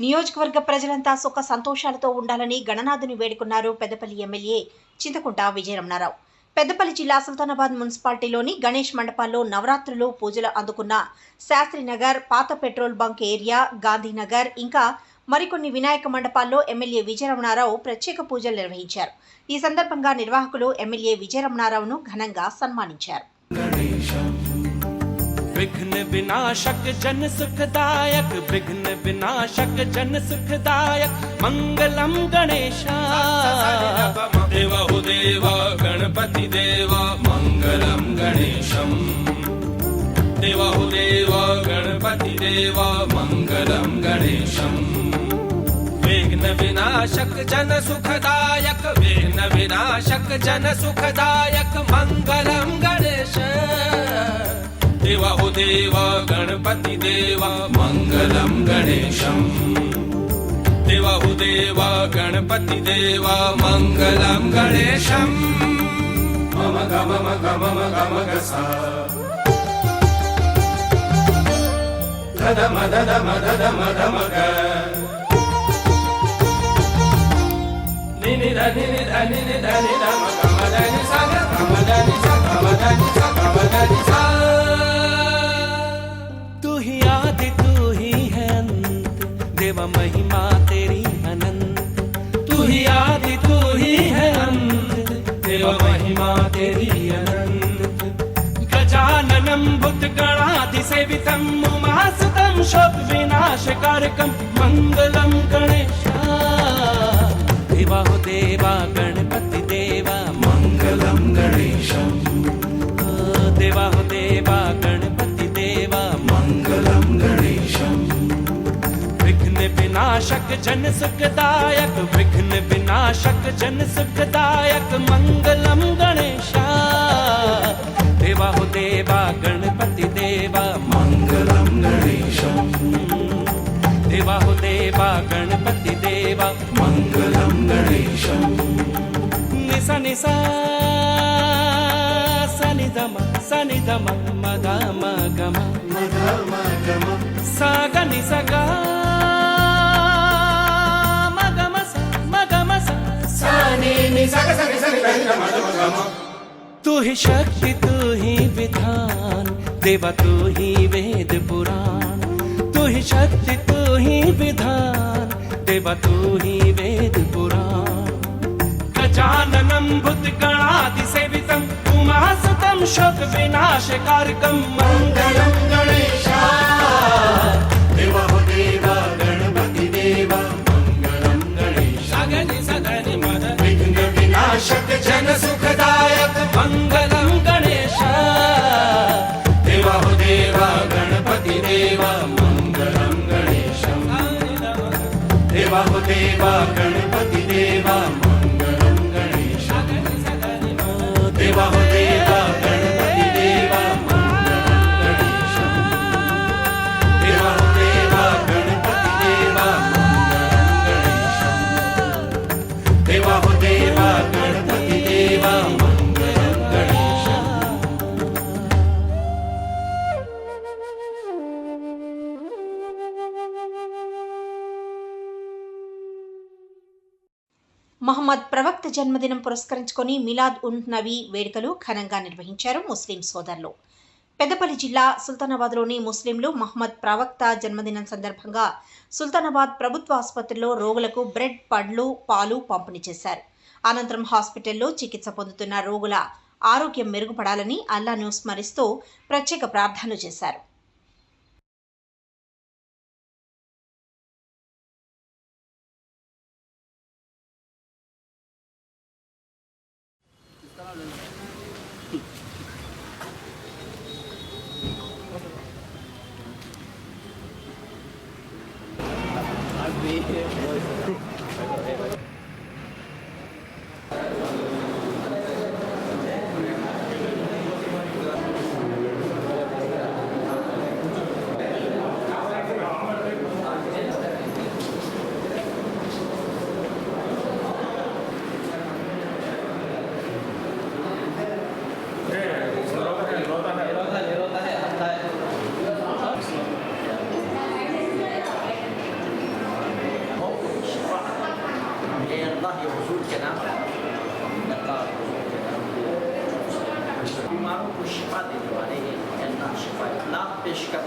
నియోజకవర్గ ప్రజలంతా సుఖ సంతోషాలతో ఉండాలని గణనాథుని వేడుకున్నారు పెద్దపల్లి ఎమ్మెల్యే చింతకుంట విజయరమణారావు. పెద్దపల్లి జిల్లా సుల్తానాబాద్ మున్సిపాలిటీలోని గణేష్ మండపాల్లో నవరాత్రులు పూజలు అందుకున్న శాస్త్రినగర్, పాత పెట్రోల్ బంక్ ఏరియా, గాంధీనగర్ ఇంకా మరికొన్ని వినాయక మండపాల్లో ఎమ్మెల్యే విజయరమణారావు ప్రత్యేక పూజలు నిర్వహించారు. ఈ సందర్భంగా నిర్వాహకులు ఎమ్మెల్యే విజయరమణారావును ఘనంగా సన్మానించారు. विघ्न विनाशक जन सुखदायक, विघ्न विनाशक जन सुखदायक, मंगलम गणेशा देवा हो देवा गणपति देवा, मंगलम गणेशम देवा हो देवा गणपति देवा, मंगलम गणेशम। विघ्न विनाशक जन सुखदायक, विघ्न विनाशक जन सुखदायक, मंगलम गणेश देवा हो देवा गणपति देवा, मंगलम गणेशम देवा हो देवा गणपति देवा, मंगलम गणेशम। मम गम गम गम गसा धम धम धम धम ग नि नि धनि नि धनि नि धनि धम गम धनि सा गम धनि सा गम धनि सा गम धनि सा। देवा महिमा तेरी अनंत, तू ही आदि तू ही है अंत, देवा महिमा तेरी अनंत। गजाननं भूतगणाधि सेवितं, उमासुतं शोक विनाशकारकं, मंगलम गणेशा देवा हो देवा गणपति देवा, मंगलम गणेशम देवा हो देवा गणपति देवा, मंगलम गणेशम। विघ्न विनाशक जन सुखदायक, विघ्न विनाशक जन सुखदायक, मंगलम गणेशा देवा हो देवा गणपति देवा, मंगलम गणेशम देवा हो देवा गणपति देवा, मंगलम गणेशम। निसा निसा सनि धम मग मगम साग निसगा तू ही शक्ति तू ही विधान, देवा तू ही वेद पुराण, तू ही शक्ति तू ही विधान, देवा तू ही वेद पुराण। गजाननं भूतगणाधि सेवितं, उमासुतं शोक विनाशकारकं, मंगलम गणेशा देवा हो देवा गणपति देवा, मंगलम गणेशा गणि सगनि मद विघ्न विनाशक जन सुखदायक, मंगलम गणेशा देवा हो देवा गणपति देवा, मंगलम गणेशम देवा हो देवा गणपति देवा, मंगलम गणेशा देवा हो देवा गणपति देवा, मंगलम गणेशम देवा हो देवा गणपति देवा, मंगलम गणेशम देवा हो देवा गणपति देवा, मंगलम गणेशम। మహమ్మద్ ప్రవక్త జన్మదినం పురస్కరించుకొని మిలాద్ ఉన్ నబీ వేడుకలు ఘనంగా నిర్వహించారు ముస్లిం సోదరులు. పెద్దపల్లి జిల్లా సుల్తానాబాద్లోని ముస్లింలు మహమ్మద్ ప్రవక్త జన్మదినం సందర్భంగా సుల్తానాబాద్ ప్రభుత్వ ఆసుపత్రిలో రోగులకు బ్రెడ్, పండ్లు, పాలు పంపిణీ చేశారు. అనంతరం హాస్పిటల్లో చికిత్స పొందుతున్న రోగుల ఆరోగ్యం మెరుగుపడాలని అల్లాను స్మరిస్తూ ప్రత్యేక ప్రార్థనలు చేశారు.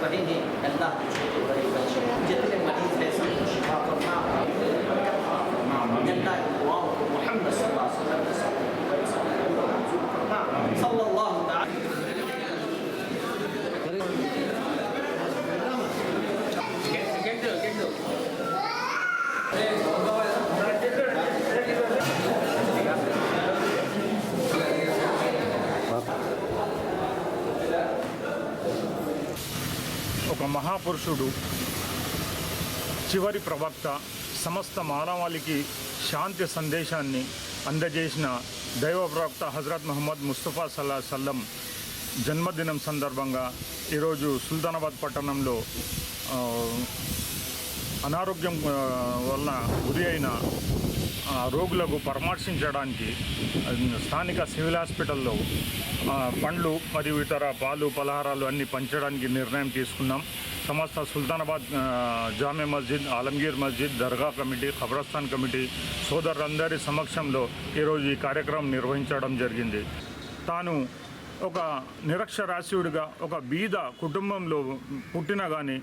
बड़ी ने अल्लाह छोटे बड़े बच्चे जितने मरीज हैं सबको शिफा करना अल्लाह दुआओं को मोहम्मद सल्लल्लाहु अलैहि वसल्लम करना सल्लल्लाहु अलैहि ఒక మహాపురుషుడు చివరి ప్రవక్త సమస్త మానవాళికి శాంతి సందేశాన్ని అందజేసిన దైవ ప్రవక్త హజరత్ ముహమ్మద్ ముస్తఫా సల్లా సల్లం జన్మదినం సందర్భంగా ఈరోజు సుల్తానాబాద్ పట్టణంలో అనారోగ్యం వలన గురి అయిన రోగులకు పరామర్శించడానికి స్థానిక సివిల్ హాస్పిటల్లో పండ్లు మరియు ఇతర పాలు పలహారాలు అన్నీ పంచడానికి నిర్ణయం తీసుకున్నాం. సమస్త సుల్తానాబాద్ జామే మస్జిద్, ఆలంగీర్ మస్జిద్, దర్గా కమిటీ, ఖబరస్థాన్ కమిటీ సోదరులందరి సమక్షంలో ఈరోజు ఈ కార్యక్రమం నిర్వహించడం జరిగింది. తాను ఒక నిరక్షరాస్యుడిగా ఒక బీద కుటుంబంలో పుట్టినా కానీ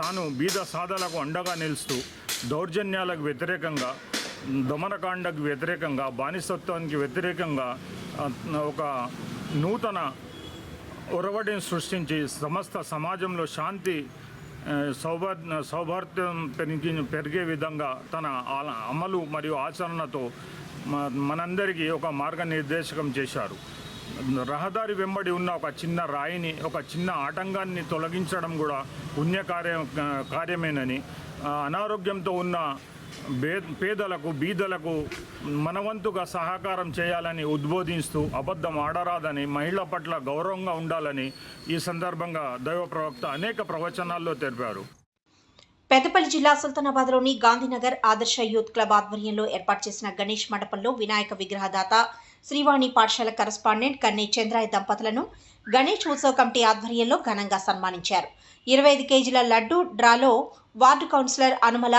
తాను బీద సాధలకు అండగా నిలుస్తూ దౌర్జన్యాలకు వ్యతిరేకంగా, దమనకాండకు వ్యతిరేకంగా, బానిసత్వానికి వ్యతిరేకంగా ఒక నూతన ఒరవడిని సృష్టించి సమస్త సమాజంలో శాంతి సౌభార్యం పెరిగే విధంగా తన అమలు మరియు ఆచరణతో మనందరికీ ఒక మార్గనిర్దేశకం చేశారు. రహదారి వెంబడి ఉన్న ఒక చిన్న రాయిని, ఒక చిన్న ఆటంకాన్ని తొలగించడం కూడా కార్యమేనని, అనారోగ్యంతో ఉన్న పేదలకు బీదలకు మనవంతుగా సహకారం చేయాలని ఉద్బోధిస్తూ అబద్ధం ఆడరాదని, మహిళల పట్ల గౌరవంగా ఉండాలని ఈ సందర్భంగా దైవ ప్రవక్త అనేక ప్రవచనాల్లో తెలిపారు. పెద్దపల్లి జిల్లా సుల్తానాబాద్లోని గాంధీనగర్ ఆదర్శ యూత్ క్లబ్ ఆధ్వర్యంలో ఏర్పాటు చేసిన గణేష్ మండపంలో వినాయక విగ్రహదాత శ్రీవాణి పాఠశాల కరస్పాండెంట్ కన్నె చంద్రాయ దంపతులను గణేష్ ఉత్సవ కమిటీ ఆధ్వర్యంలో ఘనంగా సన్మానించారు. 25 కేజీల లడ్డు డ్రాలో వార్డు కౌన్సిలర్ అనుమల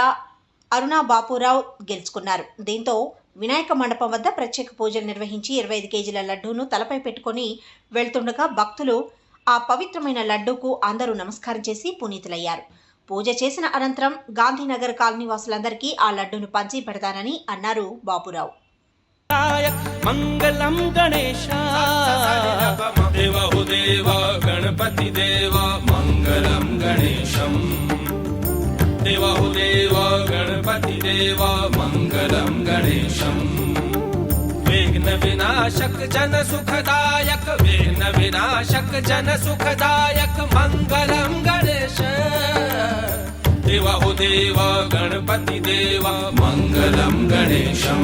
అరుణ బాపురావు గెలుచుకున్నారు. దీంతో వినాయక మండపం వద్ద ప్రత్యేక పూజలు నిర్వహించి 25 కేజీల లడ్డూను తలపై పెట్టుకుని వెళ్తుండగా భక్తులు ఆ పవిత్రమైన లడ్డూకు అందరూ నమస్కారం చేసి పునీతులయ్యారు. పూజ చేసిన అనంతరం గాంధీనగర్ కాలనీ వాసులందరికీ ఆ లడ్డూను పంచి పెడతానని అన్నారు బాపురావు. మంగళం గణేశ దేవహు దేవ గణపతి దేవ మంగళం గణేశం దేవహు దేవ గణపతి దేవ మంగళం గణేశం విఘ్న వినాశక జన సుఖదాయక విఘ్న వినాశక జన సుఖదాయక మంగళం గణేశ దేవహు దేవ గణపతి దేవ మంగళం గణేశం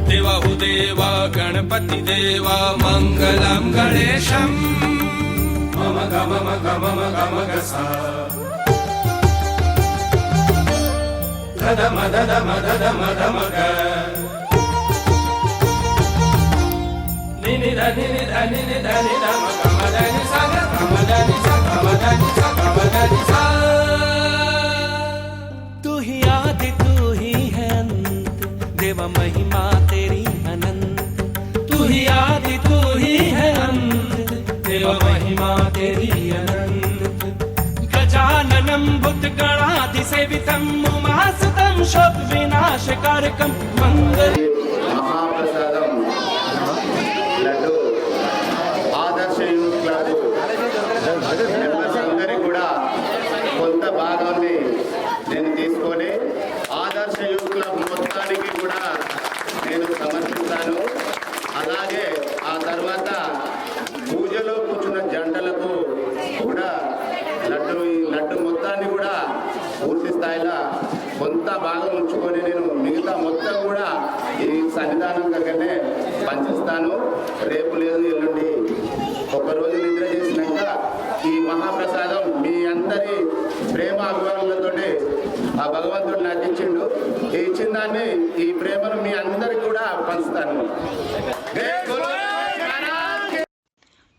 దేవహు దేవ గణపతి దేవ మంగళం గణేశం మమ గమ గమ గమ గస దద మద మద మద మగ నిని ధని ధని ధని నమ గమ ధని సగ గమ ధని సగ గమ ధని సగ గమ ధని స तू ही आदि तू ही है अंत देव महिमा तेरी अनंत तू ही आदि तू ही है अंत देव महिमा तेरी अनंत गजाननं भूतगणादि सेवितं उमासुतं शोक विनाशकारकं मंगल महाप्रसादं लड्डू आदर्श यूथ क्लब మెంబర్స్ అందరికీ కూడా కొంత భాగాన్ని నేను తీసుకొని ఆదర్శ యూత్ క్లబ్ మొత్తానికి కూడా నేను సమర్పిస్తాను. అలాగే ఆ తర్వాత పూజలో కూర్చున్న జంటలకు కూడా లడ్డు మొత్తాన్ని కూడా పూర్తి స్థాయిలో కొంత భాగం ఉంచుకొని నేను మిగతా మొత్తం కూడా ఈ సన్నిధానం దగ్గరనే పంచిస్తాను. రేపు లేదు ఎల్లుండి ఒకరోజు నిద్ర చేసినాక ఈ మహాప్రసాదం మీ అందరి ప్రేమ అభిమానులతో ఆ భగవంతుడు నాకు ఇచ్చిండు. ఈ ఇచ్చిన దాన్ని ఈ ప్రేమను మీ అందరికి కూడా పంచుతాను.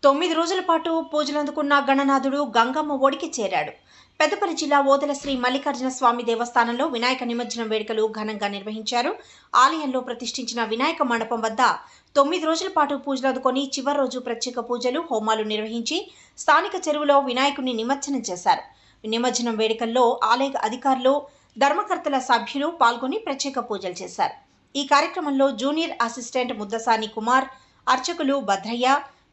9 రోజుల పాటు పూజలందుకున్న గణనాథుడు గంగమ్మ ఒడికి చేరాడు. పెద్దపల్లి జిల్లా ఓదెల శ్రీ మల్లికార్జున స్వామి దేవస్థానంలో వినాయక నిమజ్జనం వేడుకలు ఘనంగా నిర్వహించారు. ఆలయంలో ప్రతిష్ఠించిన వినాయక మండపం వద్ద 9 రోజుల పాటు పూజలందుకొని చివరి రోజు ప్రత్యేక పూజలు, హోమాలు నిర్వహించి స్థానిక చెరువులో వినాయకుడిని నిమజ్జనం చేశారు. నిమజ్జనం వేడుకల్లో ఆలయ అధికారులు, ధర్మకర్తల సభ్యులు పాల్గొని ప్రత్యేక పూజలు చేశారు. ఈ కార్యక్రమంలో జూనియర్ అసిస్టెంట్ ముద్దసాని కుమార్, అర్చకులు భద్రయ్య,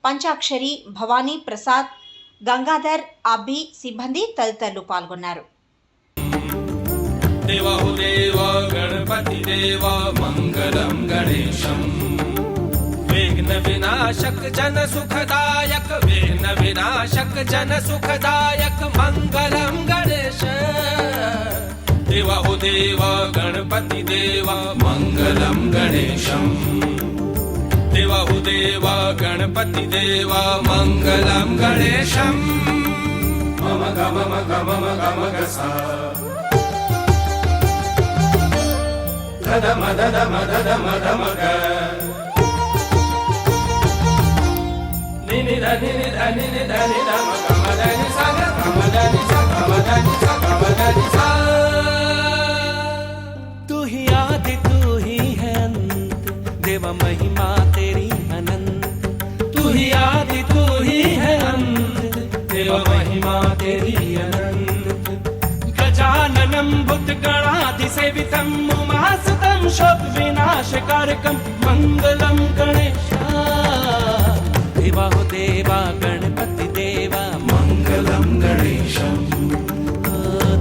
పంచాక్షరి, భవానీ, ప్రసాద్, గంగాధర్, అబ్బి, సిబ్బంది తదితరులు పాల్గొన్నారు. దేవహుదేవా గణపతి దేవా మంగళం గణేశం విఘ్న వినాశక జన సుఖదాయక విఘ్న వినాశక జన సుఖదాయక మంగళం గణేశ దేవహుదేవా గణపతి దేవా మంగళం గణేశం దేవహుదేవా గణపతి దేవా మంగళం గణేశం మమ గమ గమ గమ గసా దమ దమ దమ దమ గ నిని దని దని దని దమ గమ దని స గమ దని స గమ దని స గమ దని స तू ही आदि तू ही है अंत देव महिमा तेरी अनंत तू ही आदि तू ही है अंत देव महिमा तेरी अनंत गजाननं भूतगणाधि सेवितं उमासुतं शोक विनाशकारकं मंगलं गणेशा देवा हो देवा गणपति देवा मंगलं गणेशं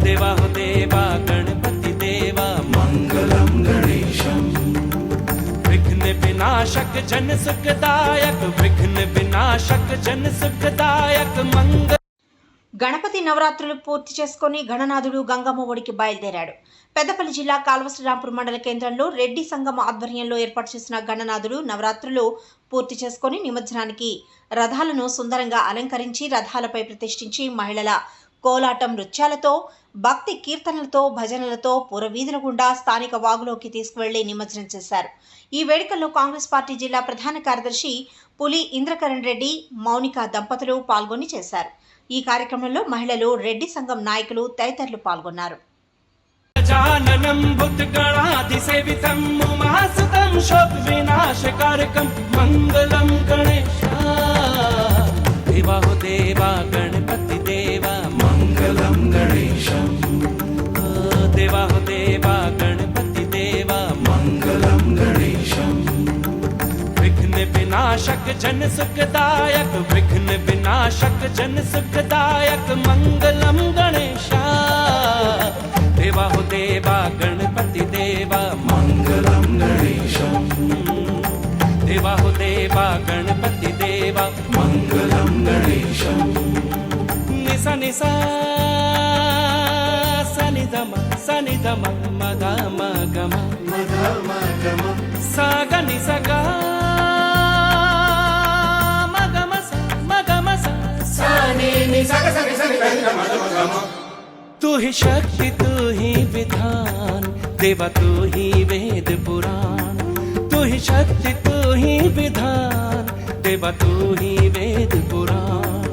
देवा हो देवा गणपति देवा मंगलं गणेशं विघ्न विनाशक जन सुखदायक विघ्न विनाशक जन सुखदायक मंगल గణపతి నవరాత్రులు పూర్తి చేసుకుని గణనాథుడు గంగమ్మ ఒడికి బయలుదేరాడు. పెద్దపల్లి జిల్లా కాల్వశ్రీరాంపూర్ మండల కేంద్రంలో రెడ్డి సంఘం ఆధ్వర్యంలో ఏర్పాటు చేసిన గణనాథుడు నవరాత్రులు పూర్తి చేసుకుని నిమజ్జనానికి రథాలను సుందరంగా అలంకరించి రథాలపై ప్రతిష్ఠించి మహిళల కోలాటం, నృత్యాలతో, భక్తి కీర్తనలతో, భజనలతో పురవీధుల గుండా స్థానిక వాగులోకి తీసుకువెళ్లి నిమజ్జనం చేశారు. ఈ వేడుకల్లో కాంగ్రెస్ పార్టీ జిల్లా ప్రధాన కార్యదర్శి పులి ఇంద్రకరణ్ రెడ్డి, మౌనిక దంపతులు పాల్గొని చేశారు. ఈ కార్యక్రమంలో మహిళలు, రెడ్డి సంఘం నాయకులు తదితరులు పాల్గొన్నారు. गजाननं भूतगणाधि सेवितं उमासुतं शोक विनाशकारकं मंगलं गणेशा देवा हो देवा गणपति देवा मंगलं गणेशं देवा हो देवा गणपति देवा मंगलं गणेशं विघ्न विनाशक जन सुखदायक विघ्न विनाशक जन सुखदायक मंगलं गणेशा देवा हो देवा गणपति देवा मंगलं गणेशं देवा हो देवा गणपति देवा मंगलं गणेशं निसा निसा सनि दम मग गम सा ग नि सा ग मग म सा नि नि सा ग सा नि ग म तू ही शक्ति तू ही विधान देवा तू ही वेद पुराण तू ही शक्ति तू ही विधान देवा तू ही वेद पुराण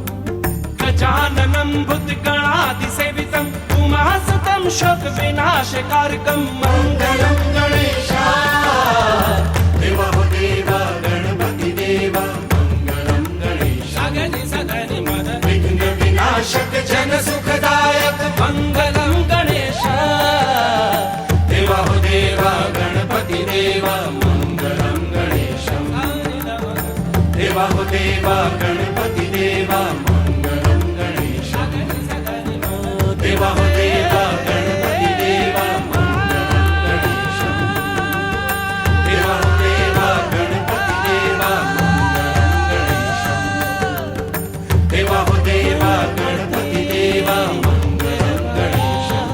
गजाननं भूतगणाधि सेवितं उमासुतं शोक विनाशकारकं मंगलं गणेशा देवा हो देवा गणपति देवा मंगलं गणेशा सगनि मद विघ्न विनाशक जन सुखदायक मंगलं गणेशा देवा हो देवा गणपति देवा मंगलं गणेशं देवा हो देवा गणपति देवा मंगलं गणेशं देवा हो देवा गणपति देवा मंगलं गणेशं देवा हो देवा गणपति देवा मंगलं गणेशं देवा हो देवा गणपति देवा मंगलं गणेशं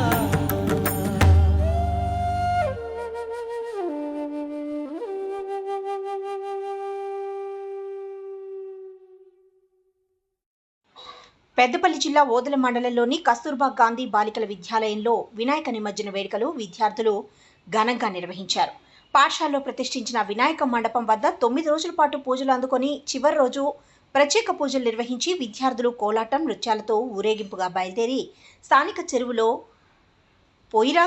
పెద్దపల్లి జిల్లా ఓదెల మండలంలోని కస్తూర్బా గాంధీ బాలికల విద్యాలయంలో వినాయక నిమజ్జన వేడుకలు విద్యార్థులు ఘనంగా నిర్వహించారు. పాఠశాలలో ప్రతిష్ఠించిన వినాయక మండపం వద్ద 9 రోజుల పాటు పూజలు అందుకొని చివరి రోజు ప్రత్యేక పూజలు నిర్వహించి విద్యార్థులు కోలాటం నృత్యాలతో ఊరేగింపుగా బయలుదేరి స్థానిక చెరువులో పోయిరా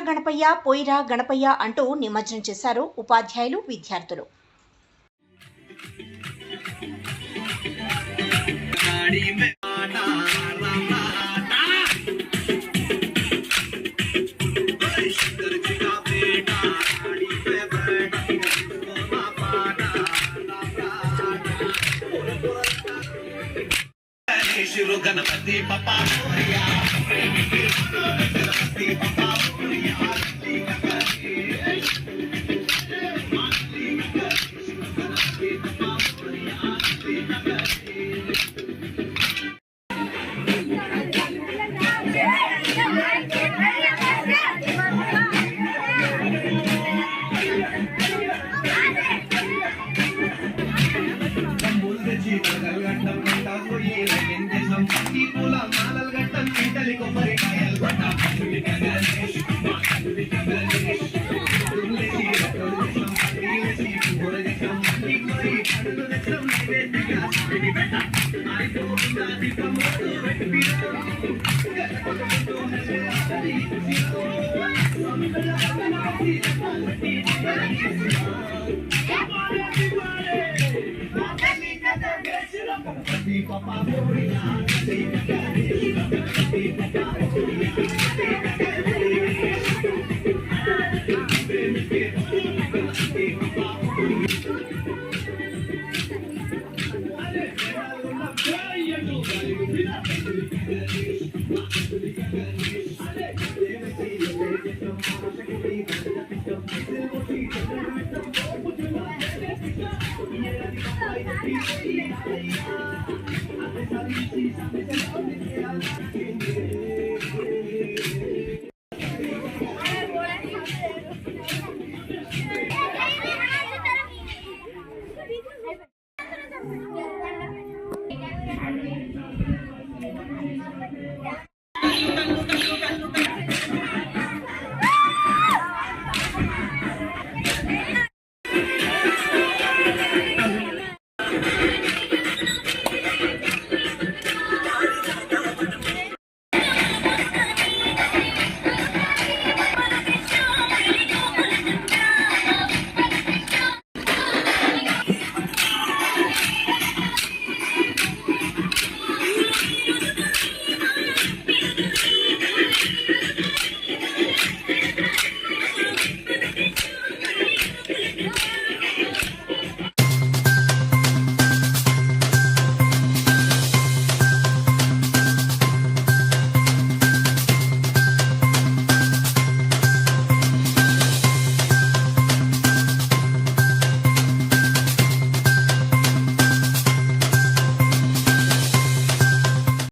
గణపయ్య అంటూ నిమజ్జనం చేశారు ఉపాధ్యాయులు, విద్యార్థులు. गणपति पप्पा मोरिया गणपति पप्पा मोरिया